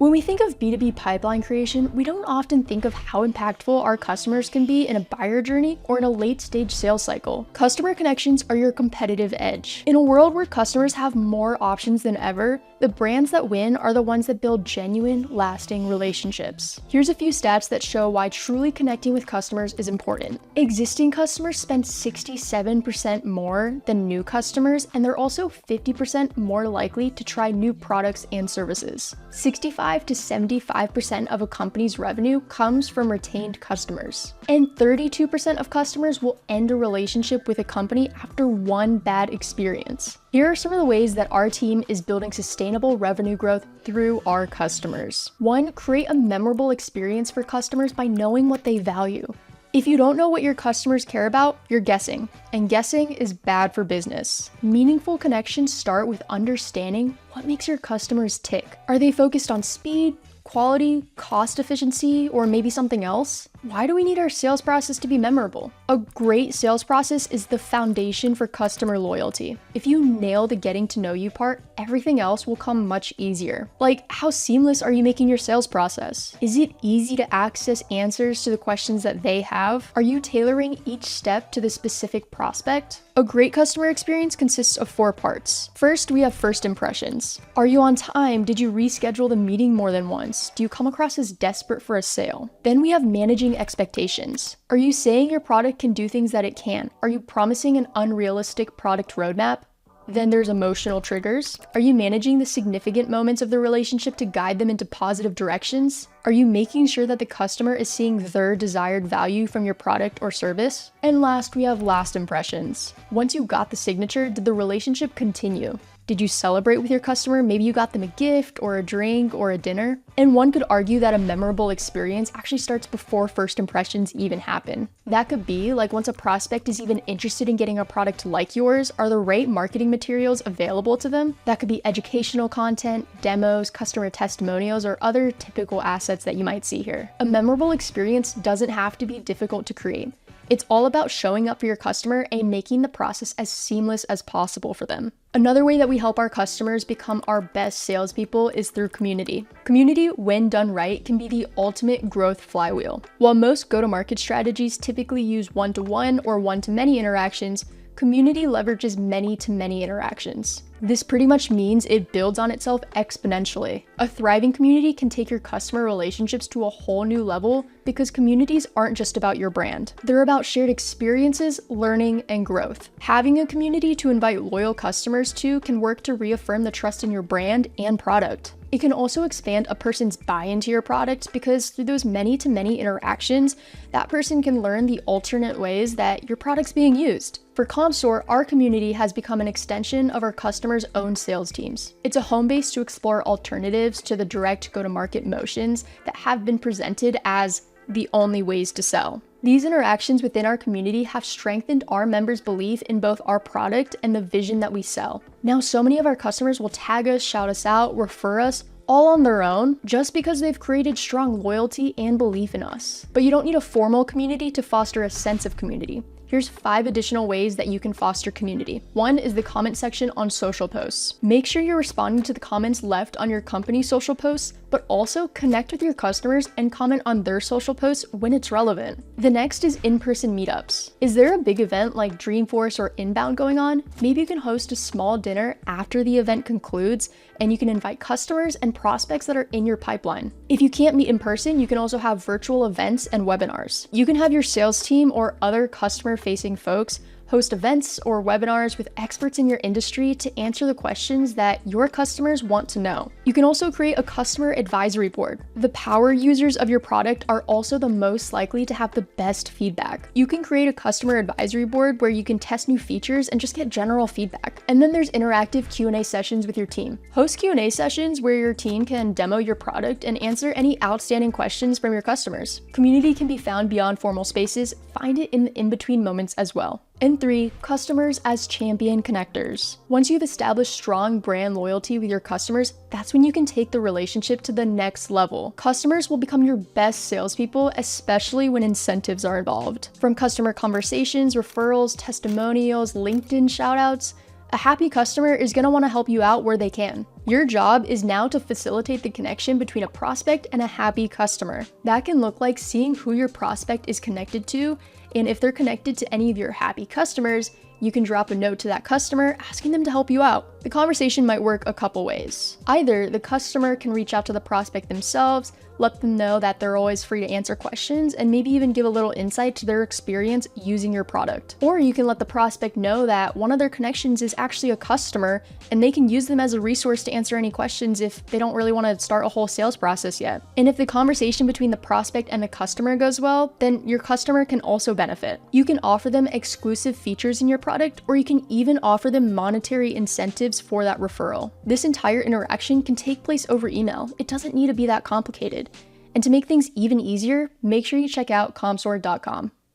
When we think of B2B pipeline creation, we don't often think of how impactful our customers can be in a buyer journey or in a late-stage sales cycle. Customer connections are your competitive edge. In a world where customers have more options than ever, the brands that win are the ones that build genuine, lasting relationships. Here's a few stats that show why truly connecting with customers is important. Existing customers spend 67% more than new customers, and they're also 50% more likely to try new products and services. 65 to 75% of a company's revenue comes from retained customers. And 32% of customers will end a relationship with a company after one bad experience. Here are some of the ways that our team is building sustainable revenue growth through our customers. 1, create a memorable experience for customers by knowing what they value. If you don't know what your customers care about, you're guessing, and guessing is bad for business. Meaningful connections start with understanding what makes your customers tick. Are they focused on speed, quality, cost efficiency, or maybe something else? Why do we need our sales process to be memorable? A great sales process is the foundation for customer loyalty. If you nail the getting to know you part, everything else will come much easier. Like, how seamless are you making your sales process? Is it easy to access answers to the questions that they have? Are you tailoring each step to the specific prospect? A great customer experience consists of 4 parts. First, we have first impressions. Are you on time? Did you reschedule the meeting more than once? Do you come across as desperate for a sale? Then we have managing expectations. Are you saying your product can do things that it can? Are you promising an unrealistic product roadmap? Then there's emotional triggers. Are you managing the significant moments of the relationship to guide them into positive directions? Are you making sure that the customer is seeing their desired value from your product or service? And last, we have last impressions. Once you got the signature, did the relationship continue? Did you celebrate with your customer? Maybe you got them a gift or a drink or a dinner. And one could argue that a memorable experience actually starts before first impressions even happen. That could be like once a prospect is even interested in getting a product like yours, are the right marketing materials available to them? That could be educational content, demos, customer testimonials, or other typical assets that you might see here. A memorable experience doesn't have to be difficult to create. It's all about showing up for your customer and making the process as seamless as possible for them. Another way that we help our customers become our best salespeople is through community. Community, when done right, can be the ultimate growth flywheel. While most go-to-market strategies typically use one-to-one or one-to-many interactions, community leverages many-to-many interactions. This pretty much means it builds on itself exponentially. A thriving community can take your customer relationships to a whole new level because communities aren't just about your brand. They're about shared experiences, learning, and growth. Having a community to invite loyal customers to can work to reaffirm the trust in your brand and product. It can also expand a person's buy-in to your product because through those many-to-many interactions, that person can learn the alternate ways that your product's being used. For Commsor, our community has become an extension of our customers' own sales teams. It's a home base to explore alternatives to the direct go-to-market motions that have been presented as the only ways to sell. These interactions within our community have strengthened our members' belief in both our product and the vision that we sell. Now, so many of our customers will tag us, shout us out, refer us, all on their own, just because they've created strong loyalty and belief in us. But you don't need a formal community to foster a sense of community. Here's 5 additional ways that you can foster community. 1 is the comment section on social posts. Make sure you're responding to the comments left on your company's social posts, but also connect with your customers and comment on their social posts when it's relevant. The next is in-person meetups. Is there a big event like Dreamforce or Inbound going on? Maybe you can host a small dinner after the event concludes, and you can invite customers and prospects that are in your pipeline. If you can't meet in person, you can also have virtual events and webinars. You can have your sales team or other customer-facing folks host events or webinars with experts in your industry to answer the questions that your customers want to know. You can also create a customer advisory board. The power users of your product are also the most likely to have the best feedback. You can create a customer advisory board where you can test new features and just get general feedback. And then there's interactive Q&A sessions with your team. Host Q&A sessions where your team can demo your product and answer any outstanding questions from your customers. Community can be found beyond formal spaces. Find it in the in-between moments as well. And 3, customers as champion connectors. Once you've established strong brand loyalty with your customers, that's when you can take the relationship to the next level. Customers will become your best salespeople, especially when incentives are involved. From customer conversations, referrals, testimonials, LinkedIn shoutouts, A happy customer is going to want to help you out where they can. Your job is now to facilitate the connection between a prospect and a happy customer. That can look like seeing who your prospect is connected to, and if they're connected to any of your happy customers, you can drop a note to that customer asking them to help you out. The conversation might work a couple ways. Either the customer can reach out to the prospect themselves, let them know that they're always free to answer questions, and maybe even give a little insight to their experience using your product. Or you can let the prospect know that one of their connections is actually a customer, and they can use them as a resource to answer any questions if they don't really want to start a whole sales process yet. And if the conversation between the prospect and the customer goes well, then your customer can also benefit. You can offer them exclusive features in your product, or you can even offer them monetary incentives for that referral. This entire interaction can take place over email. It doesn't need to be that complicated. And to make things even easier, make sure you check out Commsor.com.